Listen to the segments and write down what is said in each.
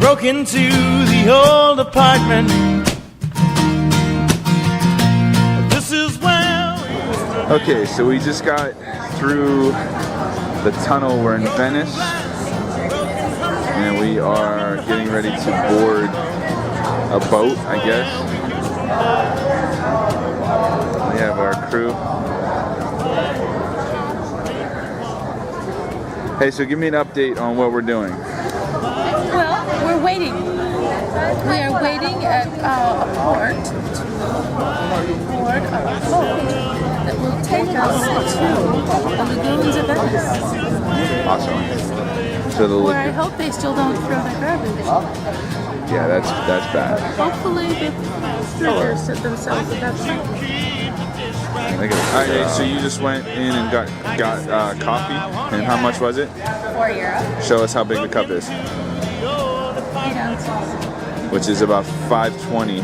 broke into the old apartment. This is where we... Okay, so we just got through the tunnel. We're in Venice, and we are getting ready to board a boat, I guess. We have our crew. Hey, so give me an update on what we're doing. Well, we're waiting. We are waiting at a port of a boat that will take us to the lagoons of Venice. Awesome. So the Where I hope they still don't throw their garbage. yeah, that's bad. Hopefully the critters set themselves at that point. Alright, so you just went in and got coffee, and how much was it? €4. Show us how big the cup is. 8 ounces. Which is about $5.20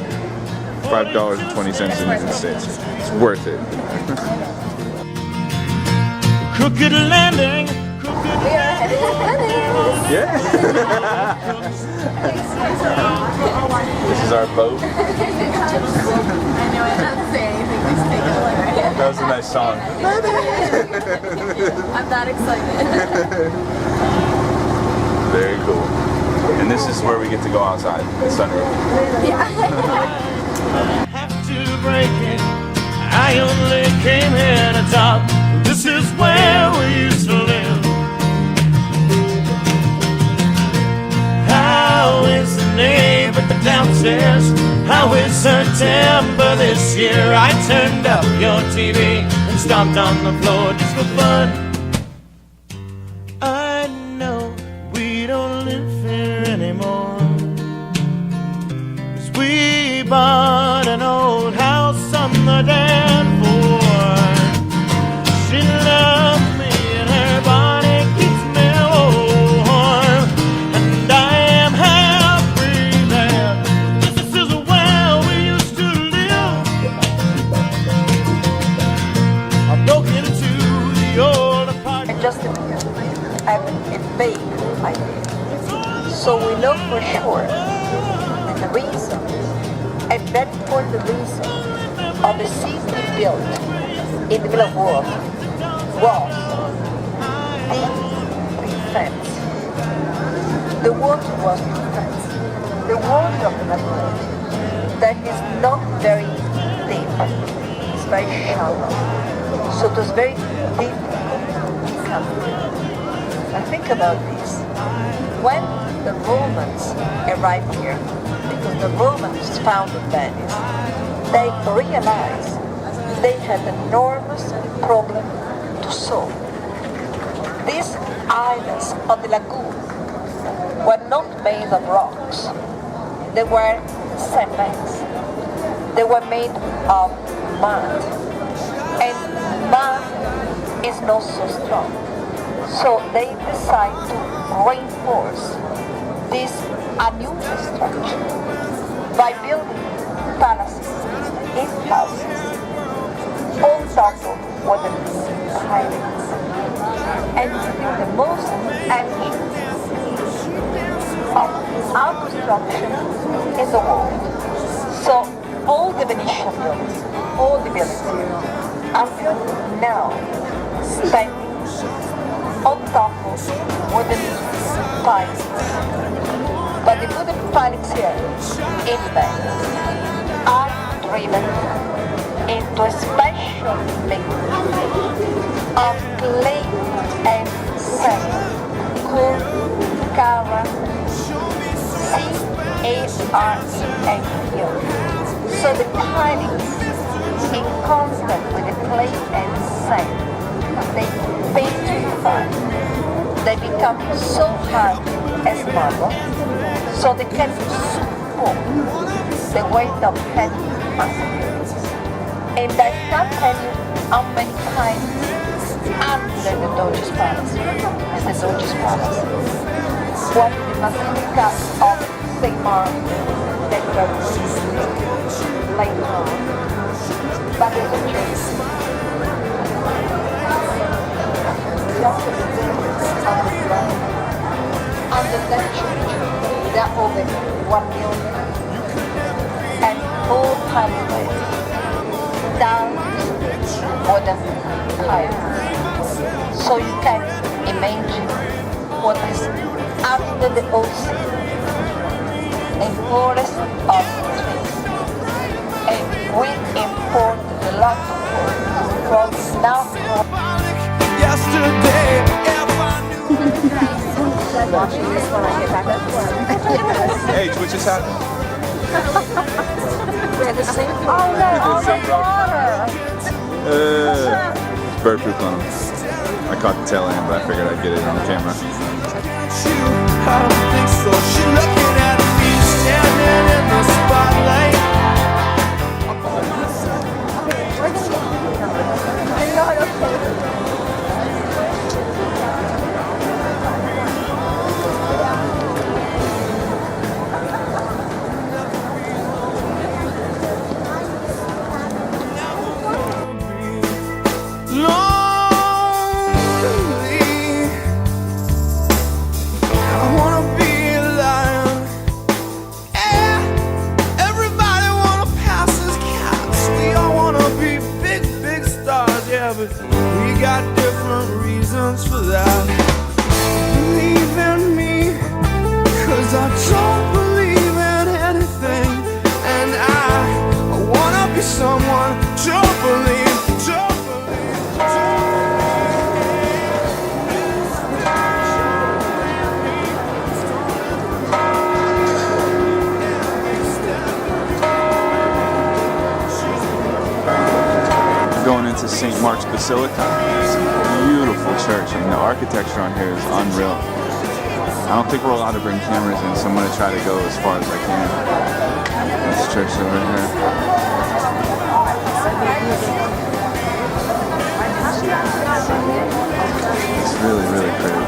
in the United States. It's worth it. Crooked landing. Yeah. This is our boat. I know I don't say anything. Just take it away. That was a nice song. I'm not excited. Very cool. And this is where we get to go outside, the sunroof. Have to break it. I only came here to talk. This is where we used to live. How is the neighbor downstairs? How is September this year? I turned up your TV and stomped on the floor just for fun. I know we don't live here anymore, 'cause we bought an old house on the dance floor. She loves me and her body keeps me warm, and I am happy there. This is where we used to live. I broke into the old apartment. Just a vague idea. So we know for sure that the reason, and then for the reason of the city built in the middle of war was the defense. The water was defense. The water of the lagoon that is not very deep, it's very shallow. So it was very difficult to come through. Now think about this. When the Romans arrived here, because the Romans founded Venice, they realized they had an enormous problem to solve. These islands of the lagoon were not made of rocks. They were cements. They were made of mud. And mud is not so strong. So they decide to reinforce this unusual structure by building palaces in houses on top of wooden pilings, and the most ancient of our construction in the world. So all the Venetian buildings, all the buildings here, until now, standing on top of wooden pilings. But the wooden pilings here in Venice are driven into a special mix of clay and sand called C-A-R-A-U. So the pilings, in contact with the clay and sand, they petrify. They become so hard as marble, so they can support the weight of heavy mass. And I can't tell you how many times under the Doge's Palace, the Doge's Palace, what the Basilica of St. Mark that we are seeing later on. But it's a church. under that church, there are over 1 million and all pathways down more than higher. So you can imagine what is under the ocean, a forest of trees. And we import a lot of wood from South Yesterday, watching this when I get back up to work. Hey, what just happened? We had the same all that water. Bird poop on him. I caught the tail end, but I figured I'd get it on camera. I don't think so. She looking at me, standing in the spotlight. But we got different reasons for that. Believe in me, cause I don't believe in anything. And I wanna be someone to believe, to Going into St. Mark's Basilica. It's a beautiful church. I mean, the architecture on here is unreal. I don't think we're allowed to bring cameras in, so I'm going to try to go as far as I can. This church over here. It's really, really pretty.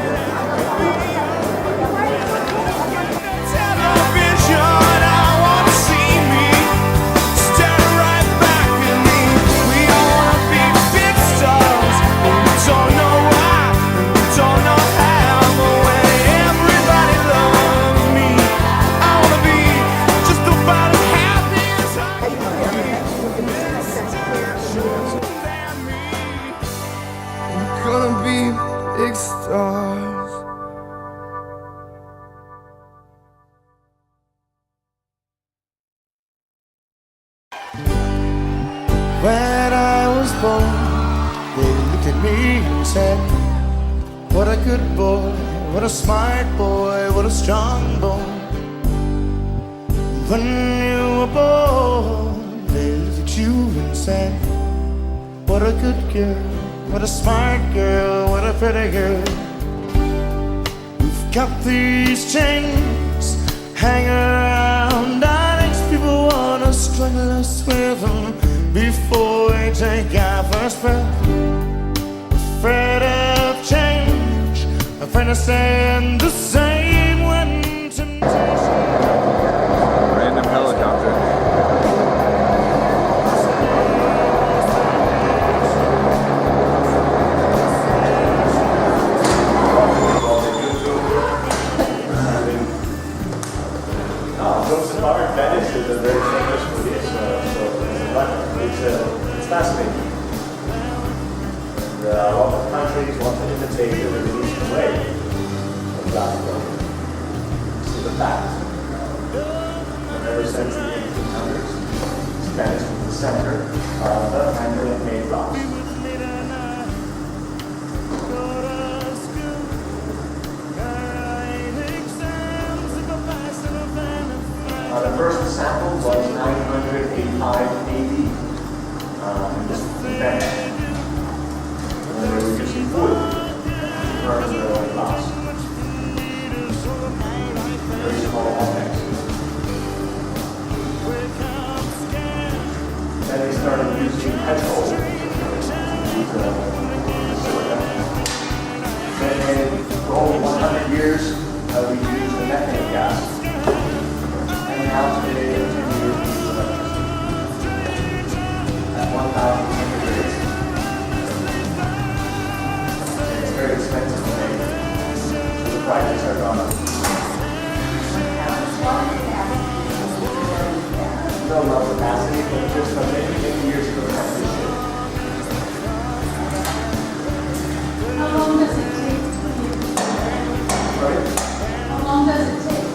Gonna be big stars. When I was born, they looked at me and said, what a good boy, what a smart boy, what a strong boy. When you were born, they looked at you and said, what a good girl, what a smart girl, what a pretty girl. We've got these chains hanging around our necks. People wanna strangle us with them before we take our first breath. Afraid of change, afraid of staying the same when temptation. Random helicopter. Venice is a very famous place, so it's fascinating. And a lot of countries want to imitate the Venetian way of that. This is a fact. And ever since the 1800s, Venice was the center of the handmade rocks. The first sample was 985 AD in this event. When they were using wood to burn the glass. Very small objects. Then they started using petrol to use silicon. Then for over 100 years we used the methane gas. Now today, it's at 1,000 degrees. It's very expensive to make, so the prices are gone up. still enough capacity, but just many years ago, it had this ship. How long does it take? Sorry? How long does it take?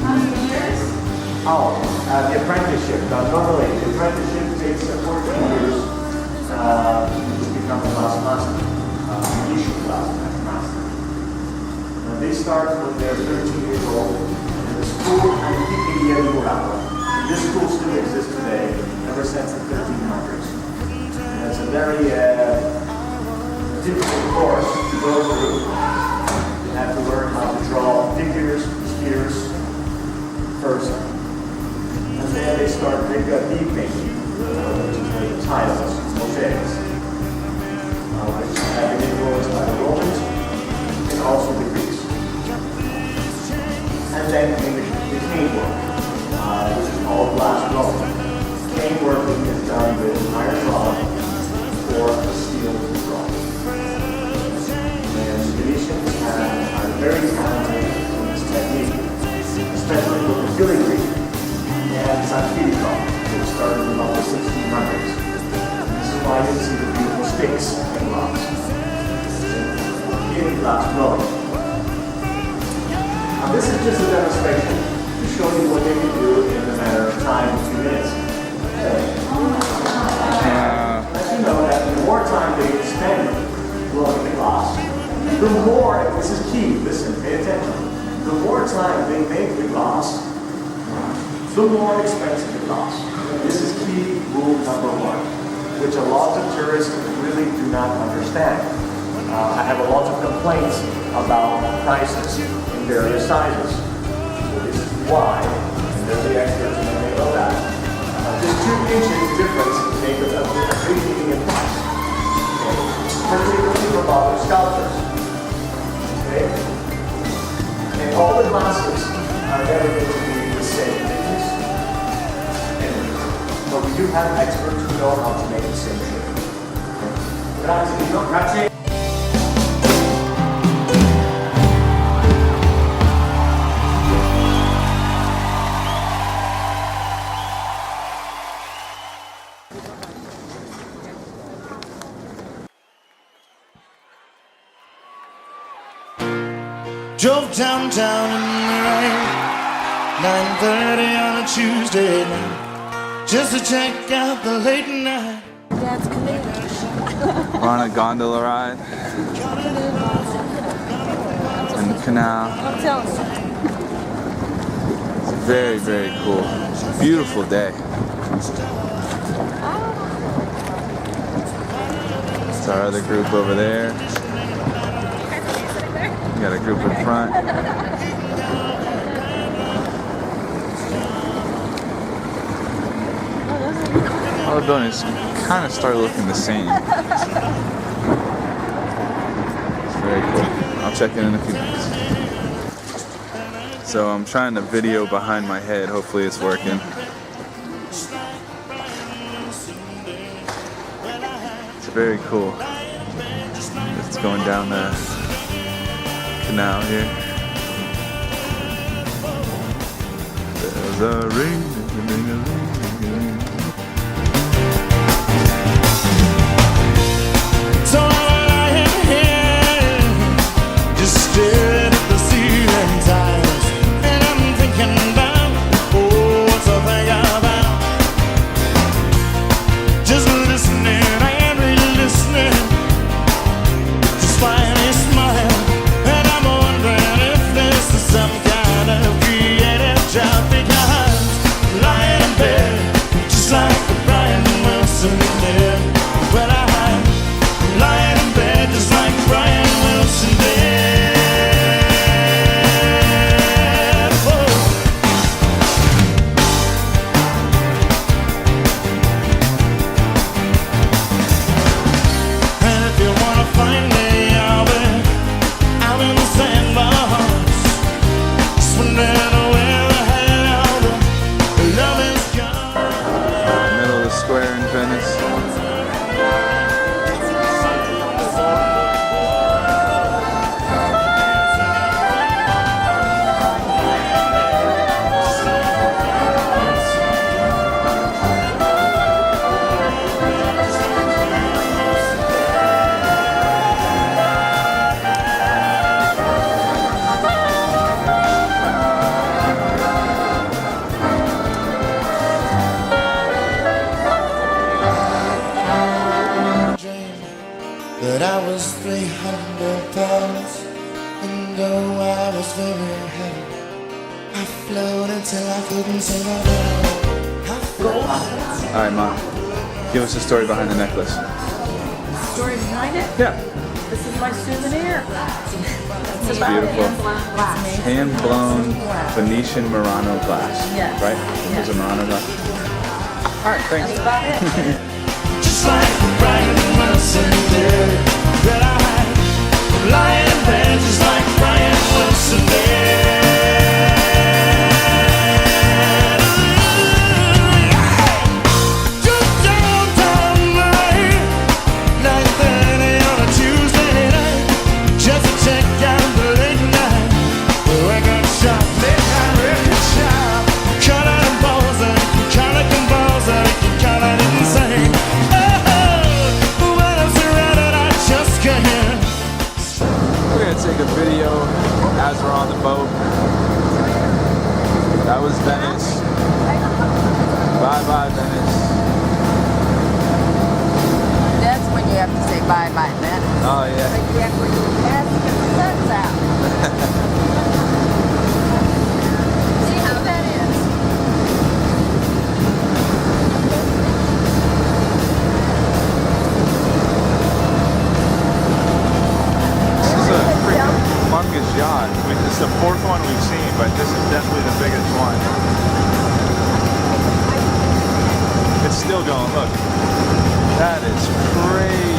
How many years? Oh, the apprenticeship. Normally, the apprenticeship takes 14 years to become a class master, issue class master. They start when they're 13 years old. And the school, Antiqueria di Murano. This school still exists today, ever since the 1300s. And it's a very difficult course to go through. You have to learn how to draw figures, spheres, first. And then they start deep painting, the tiles, mosaics, which have been influenced by the Romans and also the Greeks. And then came the cane work, which is all glass blowing. Cane working is done with iron rod or a steel rod. And Venetians are very talented in this technique, especially with the filigree and Sanfilippo, which started in about the 1600s. This is why you see the beautiful sticks and rocks in glass blowing. Now this is just a demonstration to show you what they can do in a matter of time, a few minutes. As you know, that the more time they spend blowing the glass, the more, this is key, listen, pay attention, the more time they make the glass, the more expensive the glass. This is key rule number one, which a lot of tourists really do not understand. I have a lot of complaints about prices in various sizes. So this is why, and they're the experts and they know that. This 2 inches difference make a big meaning in price. Okay? Particularly for modern sculptures. Okay? And all the glasses are never going to be the same thickness. But we do have experts who know how to make the same shape. Grazie. Drove downtown in the rain, 9:30 on a Tuesday night, just to check out the late night. Dad's committed. We're on a gondola ride in the canal. I'll tell him. It's very, very cool. Beautiful day. It's our other group over there. We got a group in front. All the buildings kind of start looking the same. It's very cool. I'll check in a few minutes. So I'm trying to video behind my head. Hopefully it's working. It's very cool. It's going down the canal here. There's a ring. So I'm lying here, just staring at the ceiling tiles, and I'm thinking about, what's to think about? Just listening, I ain't really listening, just finally smile, and I'm wondering if this is some kind of creative job, because lying very heavy. I float until I couldn't say my All right, Mom. Give us the story behind the necklace. Story behind it? Yeah. This is my souvenir. It's beautiful. Hand-blown Venetian Murano glass. Yes. Right? It was a Murano glass. All right, thanks. That's about it. just like Brian Wilson did. That I'm lying there just like Brian Wilson did. Just downtown night, 9:30 on a Tuesday night, just to check out the late night. Record shop, late night record shop. Cut out and composer, kind of composer, kind of insane. We're gonna take a video as we're on the boat. That was Venice. Bye-bye, Venice. That's when you have to say bye-bye, man. Oh, yeah. Like you have when you pass the sun's out. See how that is? This is a freaking humongous yacht. I mean, this is the fourth one we've seen, but this is definitely the biggest one. It's still going, look. That is crazy.